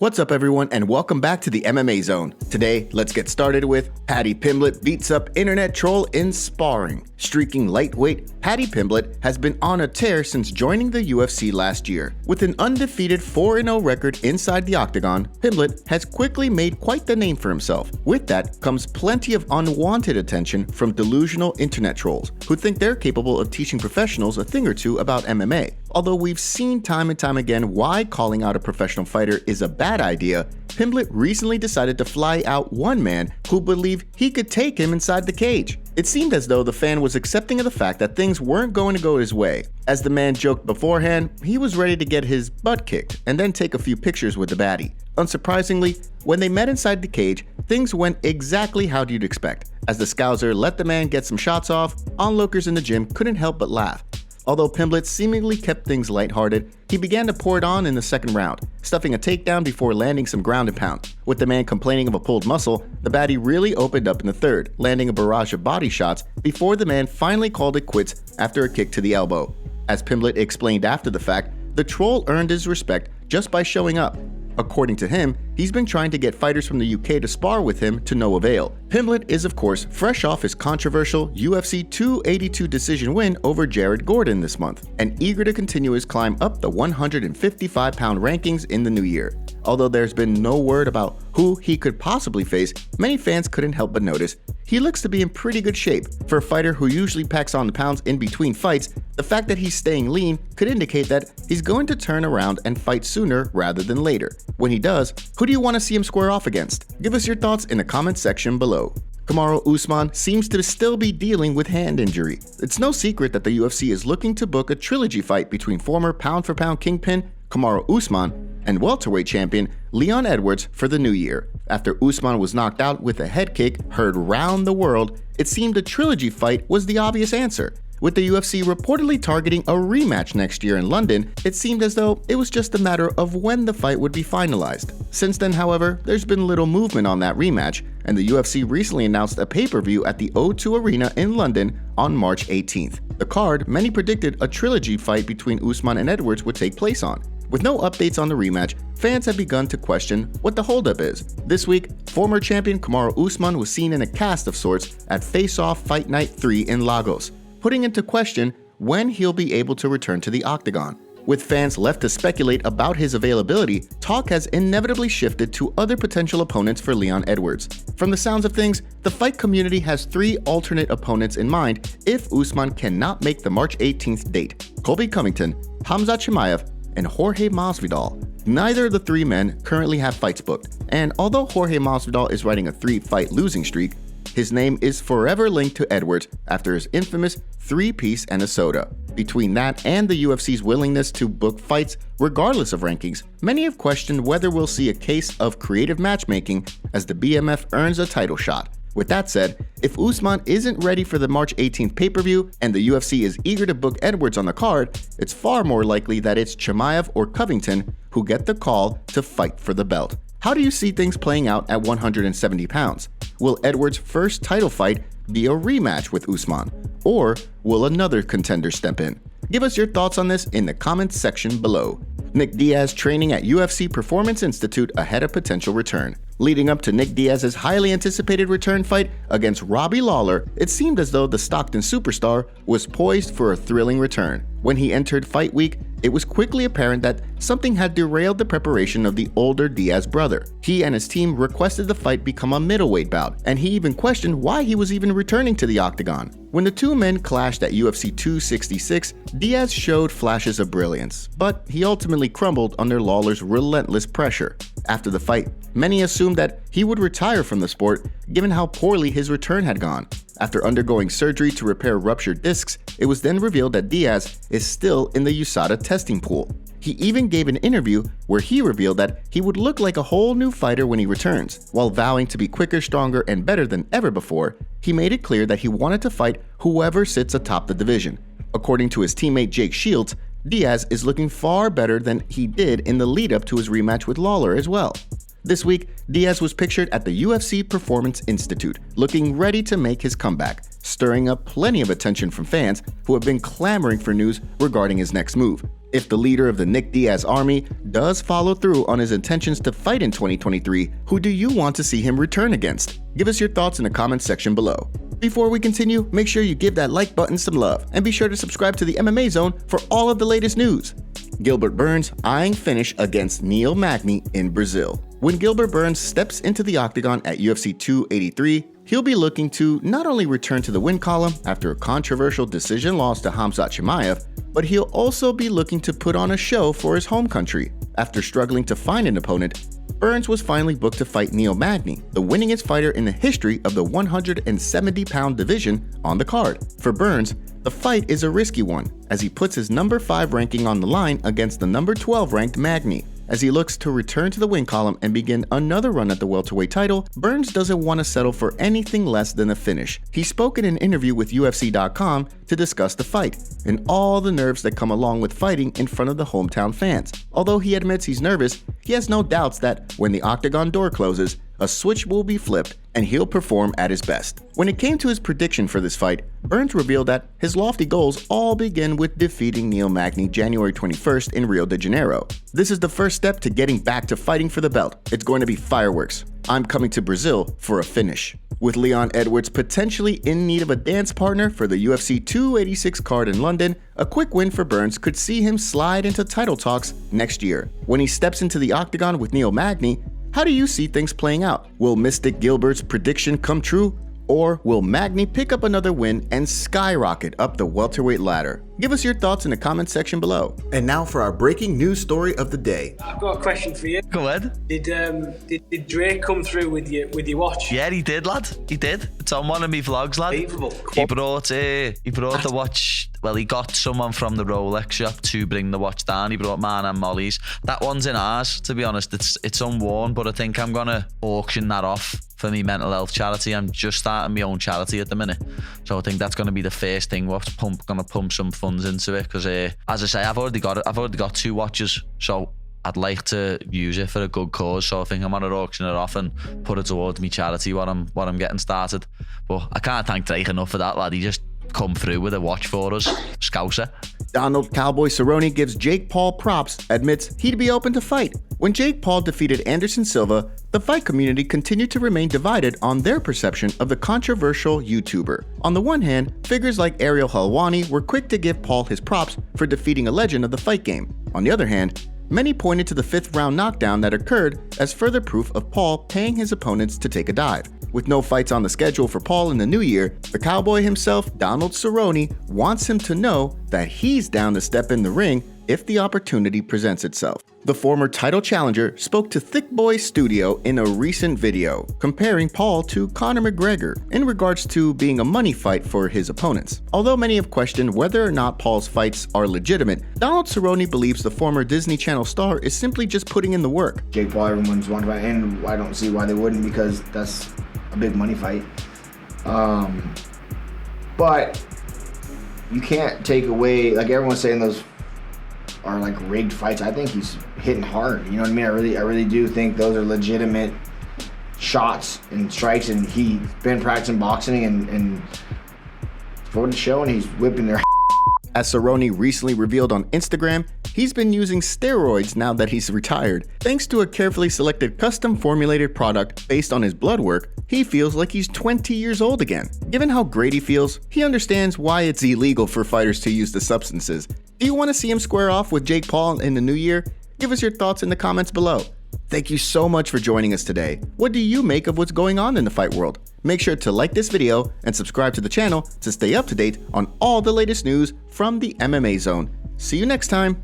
What's up everyone and welcome back to the MMA Zone. Today, let's get started with Paddy Pimblett beats up internet troll in sparring. Streaking lightweight, Paddy Pimblett has been on a tear since joining the UFC last year. With an undefeated 4-0 record inside the octagon, Pimblett has quickly made quite the name for himself. With that comes plenty of unwanted attention from delusional internet trolls who think they're capable of teaching professionals a thing or two about MMA. Although we've seen time and time again why calling out a professional fighter is a bad idea, Pimblett recently decided to fly out one man who believed he could take him inside the cage. It seemed as though the fan was accepting of the fact that things weren't going to go his way. As the man joked beforehand, he was ready to get his butt kicked and then take a few pictures with the baddie. Unsurprisingly, when they met inside the cage, things went exactly how you'd expect. As the Scouser let the man get some shots off, onlookers in the gym couldn't help but laugh. Although Pimblett seemingly kept things lighthearted, he began to pour it on in the second round, stuffing a takedown before landing some ground and pound. With the man complaining of a pulled muscle, the baddie really opened up in the third, landing a barrage of body shots before the man finally called it quits after a kick to the elbow. As Pimblett explained after the fact, the troll earned his respect just by showing up. According to him, he's been trying to get fighters from the UK to spar with him to no avail. Pimblett is of course fresh off his controversial UFC 282 decision win over Jared Gordon this month, and eager to continue his climb up the 155-pound rankings in the new year. Although there's been no word about who he could possibly face, many fans couldn't help but notice he looks to be in pretty good shape. For a fighter who usually packs on the pounds in between fights, the fact that he's staying lean could indicate that he's going to turn around and fight sooner rather than later. When he does, who do you want to see him square off against? Give us your thoughts in the comments section below. Kamaru Usman seems to still be dealing with hand injury. It's no secret that the UFC is looking to book a trilogy fight between former pound-for-pound kingpin Kamaru Usman and welterweight champion Leon Edwards for the new year. After Usman was knocked out with a head kick heard round the world, it seemed a trilogy fight was the obvious answer. With the UFC reportedly targeting a rematch next year in London, it seemed as though it was just a matter of when the fight would be finalized. Since then, however, there's been little movement on that rematch, and the UFC recently announced a pay-per-view at the O2 Arena in London on March 18th. The card many predicted a trilogy fight between Usman and Edwards would take place on. With no updates on the rematch, fans have begun to question what the holdup is. This week, former champion Kamaru Usman was seen in a cast of sorts at Face Off Fight Night 3 in Lagos, putting into question when he'll be able to return to the octagon. With fans left to speculate about his availability, talk has inevitably shifted to other potential opponents for Leon Edwards. From the sounds of things, the fight community has 3 alternate opponents in mind if Usman cannot make the March 18th date: Colby Covington, Khamzat Chimaev, and Jorge Masvidal. Neither of the 3 men currently have fights booked, and although Jorge Masvidal is riding a 3-fight losing streak, his name is forever linked to Edwards after his infamous 3-piece and a soda. Between that and the UFC's willingness to book fights regardless of rankings, many have questioned whether we'll see a case of creative matchmaking as the BMF earns a title shot. With that said, if Usman isn't ready for the March 18th pay-per-view and the UFC is eager to book Edwards on the card, it's far more likely that it's Chimaev or Covington who get the call to fight for the belt. How do you see things playing out at 170 pounds? Will Edwards' first title fight be a rematch with Usman? Or will another contender step in? Give us your thoughts on this in the comments section below. Nick Diaz training at UFC Performance Institute ahead of potential return. Leading up to Nick Diaz's highly anticipated return fight against Robbie Lawler, it seemed as though the Stockton superstar was poised for a thrilling return. When he entered fight week, it was quickly apparent that something had derailed the preparation of the older Diaz brother. He and his team requested the fight become a middleweight bout, and he even questioned why he was even returning to the octagon. When the 2 men clashed at UFC 266, Diaz showed flashes of brilliance, but he ultimately crumbled under Lawler's relentless pressure. After the fight, many assumed that he would retire from the sport given how poorly his return had gone. After undergoing surgery to repair ruptured discs, it was then revealed that Diaz is still in the USADA testing pool. He even gave an interview where he revealed that he would look like a whole new fighter when he returns. While vowing to be quicker, stronger, and better than ever before, he made it clear that he wanted to fight whoever sits atop the division. According to his teammate Jake Shields, Diaz is looking far better than he did in the lead-up to his rematch with Lawler as well. This week, Diaz was pictured at the UFC Performance Institute, looking ready to make his comeback, stirring up plenty of attention from fans who have been clamoring for news regarding his next move. If the leader of the Nick Diaz army does follow through on his intentions to fight in 2023, who do you want to see him return against? Give us your thoughts in the comments section below. Before we continue, make sure you give that like button some love and be sure to subscribe to the MMA Zone for all of the latest news. Gilbert Burns eyeing finish against Neil Magny in Brazil. When Gilbert Burns steps into the octagon at UFC 283, he'll be looking to not only return to the win column after a controversial decision loss to Khamzat Chimaev, but he'll also be looking to put on a show for his home country. After struggling to find an opponent, Burns was finally booked to fight Neil Magny, the winningest fighter in the history of the 170-pound division, on the card. For Burns, the fight is a risky one, as he puts his number 5 ranking on the line against the number 12 ranked Magny. As he looks to return to the win column and begin another run at the welterweight title, Burns doesn't want to settle for anything less than a finish. He spoke in an interview with UFC.com to discuss the fight and all the nerves that come along with fighting in front of the hometown fans. Although he admits he's nervous, he has no doubts that when the octagon door closes, a switch will be flipped and he'll perform at his best. When it came to his prediction for this fight, Burns revealed that his lofty goals all begin with defeating Neil Magny January 21st in Rio de Janeiro. This is the first step to getting back to fighting for the belt. It's going to be fireworks. I'm coming to Brazil for a finish. With Leon Edwards potentially in need of a dance partner for the UFC 286 card in London, a quick win for Burns could see him slide into title talks next year. When he steps into the octagon with Neil Magny, how do you see things playing out? Will Mystic Gilbert's prediction come true? Or will Magny pick up another win and skyrocket up the welterweight ladder? Give us your thoughts in the comments section below. And now for our breaking news story of the day. I've got a question for you. Go ahead. Did Drake come through with your watch? Yeah, he did, lad. He did. It's on one of my vlogs, lad. Unbelievable. He brought the watch. Well, he got someone from the Rolex shop to bring the watch down. He brought mine and Molly's. That one's in ours, to be honest. It's unworn, but I think I'm gonna auction that off for me mental health charity. I'm just starting my own charity at the minute, so I think that's going to be the first thing. We're gonna pump some funds into it because, as I say, I've already got 2 watches, so I'd like to use it for a good cause. So I think I'm gonna auction it off and put it towards my charity what I'm getting started. But I can't thank Drake enough for that, lad. He just come through with a watch for us. Scouser. Donald Cowboy Cerrone gives Jake Paul props, admits he'd be open to fight. When Jake Paul defeated Anderson Silva, the fight community continued to remain divided on their perception of the controversial YouTuber. On the one hand, figures like Ariel Helwani were quick to give Paul his props for defeating a legend of the fight game. On the other hand, many pointed to the 5th round knockdown that occurred as further proof of Paul paying his opponents to take a dive. With no fights on the schedule for Paul in the new year, the Cowboy himself, Donald Cerrone, wants him to know that he's down to step in the ring if the opportunity presents itself. The former title challenger spoke to Thick Boy Studio in a recent video, comparing Paul to Conor McGregor in regards to being a money fight for his opponents. Although many have questioned whether or not Paul's fights are legitimate, Donald Cerrone believes the former Disney Channel star is simply just putting in the work. Jake Paul, everyone's wanting to fight, and I don't see why they wouldn't, because that's a big money fight. But you can't take away, like everyone's saying those are like rigged fights. I think he's hitting hard. You know what I mean? I really do think those are legitimate shots and strikes, and he's been practicing boxing and for the show, and he's whipping their. As Cerrone recently revealed on Instagram, he's been using steroids now that he's retired. Thanks to a carefully selected custom formulated product based on his blood work, he feels like he's 20 years old again. Given how great he feels, he understands why it's illegal for fighters to use the substances. Do you want to see him square off with Jake Paul in the new year? Give us your thoughts in the comments below. Thank you so much for joining us today. What do you make of what's going on in the fight world? Make sure to like this video and subscribe to the channel to stay up to date on all the latest news from the MMA Zone. See you next time.